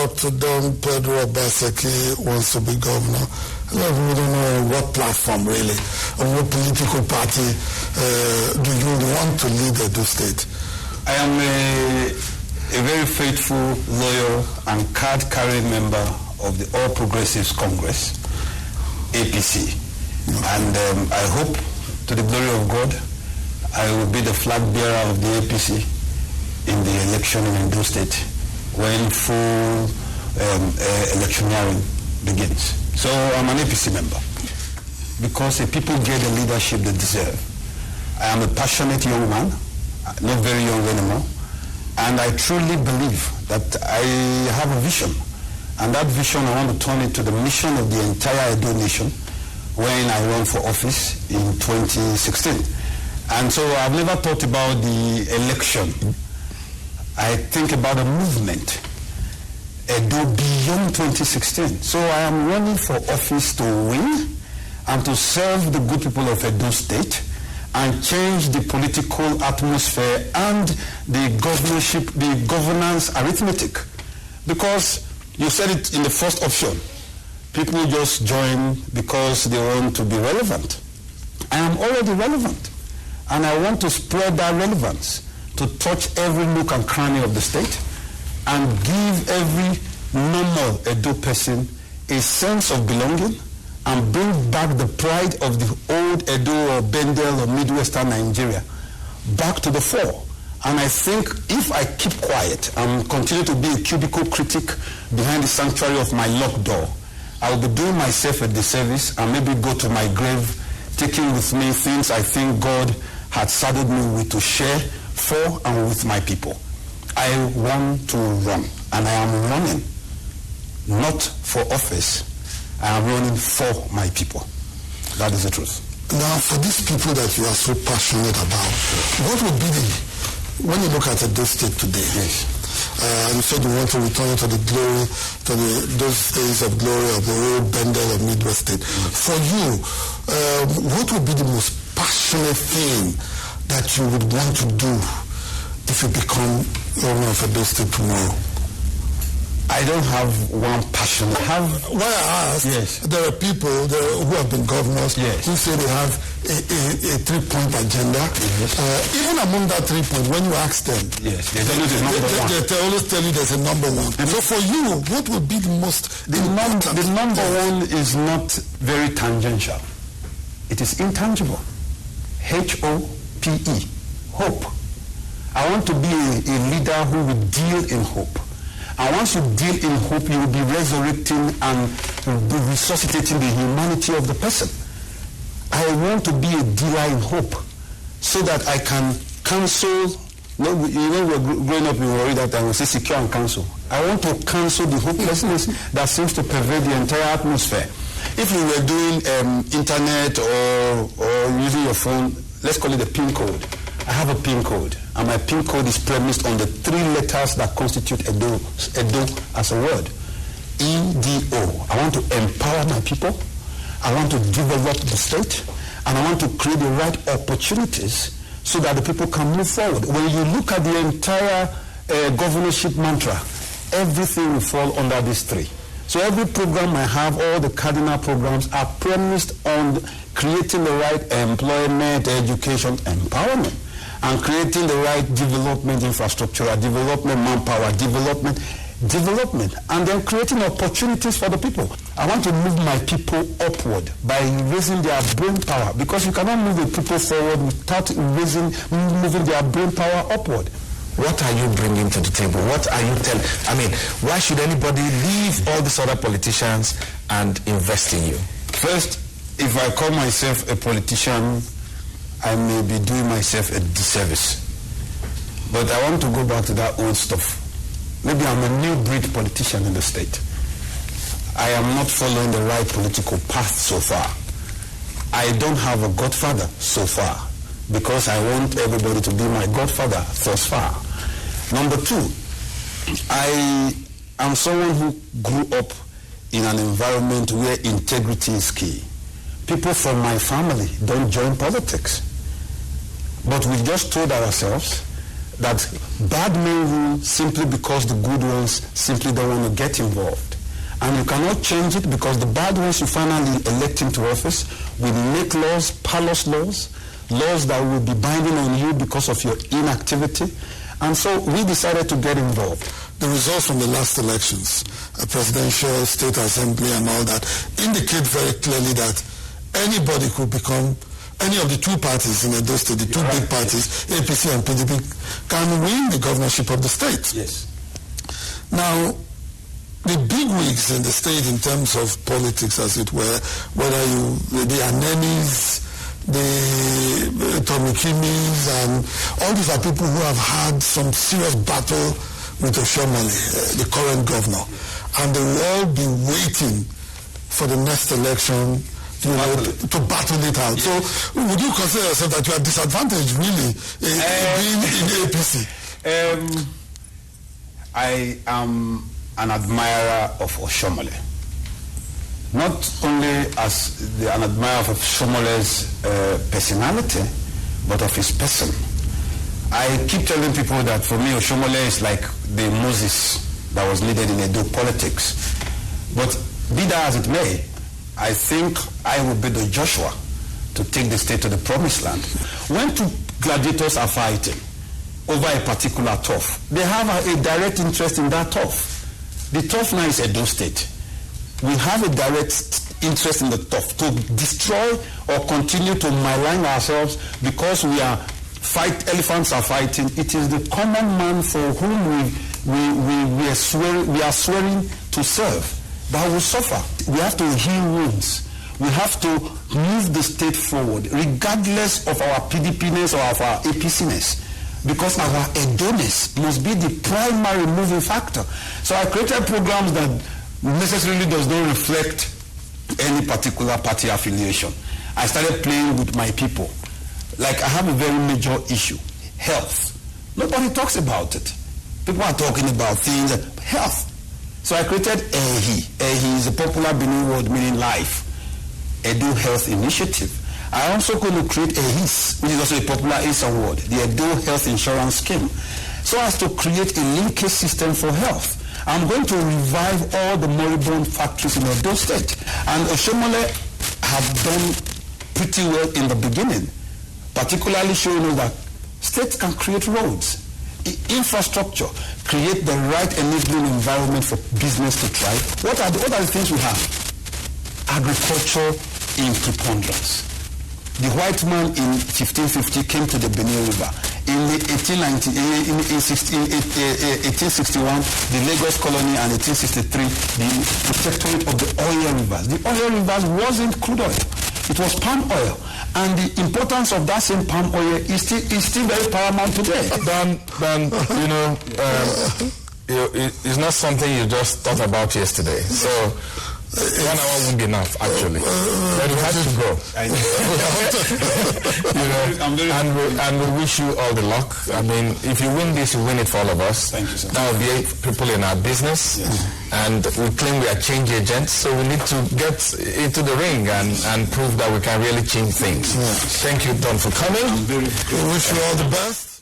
Dr. Don Pedro Obaseki wants to be governor. We don't know what platform really, or what political party do you want to lead Edo State? I am a very faithful, loyal, and card-carrying member of the All Progressives Congress, APC. And I hope, to the glory of God, I will be the flag bearer of the APC in the election in Edo State when full electioneering begins. So I'm an APC member because the people get the leadership they deserve. I am a passionate young man, not very young anymore, and I truly believe that I have a vision, and that vision I want to turn it to the mission of the entire Edo nation when I run for office in 2016. And so I've never thought about the election. I think about a movement, Edo beyond 2016. So I am running for office to win and to serve the good people of Edo State and change the political atmosphere and the governorship, the governance arithmetic. Because you said it in the first option, people just join because they want to be relevant. I am already relevant, and I want to spread that relevance to touch every nook and cranny of the state and give every normal Edo person a sense of belonging and bring back the pride of the old Edo or Bendel or Midwestern Nigeria back to the fore. And I think if I keep quiet and continue to be a cubicle critic behind the sanctuary of my locked door, I will be doing myself a disservice and maybe go to my grave taking with me things I think God had saddled me with to share for and with my people. I want to run, and I am running not for office. I am running for my people. That is the truth. Now, for these people that you are so passionate about, what would be the, when you look at Edo State today, yes. You said you want to return to the glory, to those days of glory of the old Bendel of Midwest State. For you, what would be the most passionate thing that you would want to do if you become governor of Edo State tomorrow? I don't have one passion. Why I asked, yes. There are people who have been governors yes. who say they have a three-point agenda. Yes. Even among that 3 points, when you ask them, yes, there's always a number one. They always tell you there's a number one. So for you, what would be the most important? The number one is not very tangential. It is intangible. H-O-P-E. Hope. I want to be a leader who will deal in hope. And once you deal in hope, you will be resurrecting and be resuscitating the humanity of the person. I want to be a dealer in hope so that I can counsel. We're growing up, we worry that I will say secure and counsel. I want to counsel the hopelessness that seems to pervade the entire atmosphere. If you were doing internet or using your phone, let's call it a PIN code. I have a PIN code, and my PIN code is premised on the 3 letters that constitute Edo as a word. E-D-O. I want to empower my people. I want to develop the state, and I want to create the right opportunities so that the people can move forward. When you look at the entire governorship mantra, everything will fall under these 3. So every program I have, all the cardinal programs are premised on creating the right employment, education, empowerment, and creating the right development infrastructure, development manpower, development, and then creating opportunities for the people. I want to move my people upward by raising their brain power, because you cannot move the people forward without moving their brain power upward. What are you bringing to the table? What are you telling? I mean, why should anybody leave all these other politicians and invest in you? First, if I call myself a politician, I may be doing myself a disservice. But I want to go back to that old stuff. Maybe I'm a new breed politician in the state. I am not following the right political path so far. I don't have a godfather so far, because I want everybody to be my godfather thus far. Number 2, I am someone who grew up in an environment where integrity is key. People from my family don't join politics. But we just told ourselves that bad men rule simply because the good ones simply don't want to get involved. And you cannot change it because the bad ones you finally elect into office will make laws, palace laws, laws that will be binding on you because of your inactivity. And so we decided to get involved. The results from the last elections, a presidential, state assembly and all that, indicate very clearly that anybody could become, any of the two parties in Edo State, the two big parties, APC and PDP, can win the governorship of the state. Yes. Now, the big wigs in the state in terms of politics, as it were, whether the Anenis, the Tomikimis, and all these are people who have had some serious battle with Oshiomole, the current governor, and they will all be waiting for the next election to battle it out. Yes. So would you consider yourself that you are disadvantaged really being in the APC? I am an admirer of Oshiomole. Not only as an admirer of Oshomole's personality, but of his person. I keep telling people that for me, Oshiomole is like the Moses that was needed in Edo Politics. But be that as it may, I think I will be the Joshua to take the state to the promised land. When two gladiators are fighting over a particular turf, they have a direct interest in that turf. The turf now is Edo State. We have a direct interest in the turf to destroy or continue to malign ourselves because elephants are fighting. It is the common man for whom we are swearing to serve that will suffer. We have to heal wounds. We have to move the state forward, regardless of our PDP-ness or of our APC-ness, because our Edo-ness must be the primary moving factor. So I created programs that necessarily does not reflect any particular party affiliation. I started playing with my people. Like, I have a very major issue, health. Nobody talks about it. People are talking about things, health. So I created EHI. EHI is a popular Benin word meaning life. Edo Health Initiative. I also going to create EHIS, which is also a popular ASA word, the Edo Health Insurance Scheme, so as to create a linkage system for health. I'm going to revive all the moribund factories in Edo State. And Oshiomole have done pretty well in the beginning, particularly showing us that states can create roads, infrastructure, create the right enabling environment for business to thrive. What are the things we have? Agriculture in preponderance. The white man in 1550 came to the Benin River. In 1861, the Lagos colony, and 1863, the protectorate of the oil rivers. The oil rivers wasn't crude oil. It was palm oil. And the importance of that same palm oil is still very paramount today. Dan, it's not something you just thought about yesterday. So 1 hour wouldn't be enough, actually. But you have to go. And we wish you all the luck. I mean, if you win this, you win it for all of us. Thank you, sir. That will be people in our business. Yes. And we claim we are change agents, so we need to get into the ring and prove that we can really change things. Yes. Thank you, Don, for coming. We wish you all the best.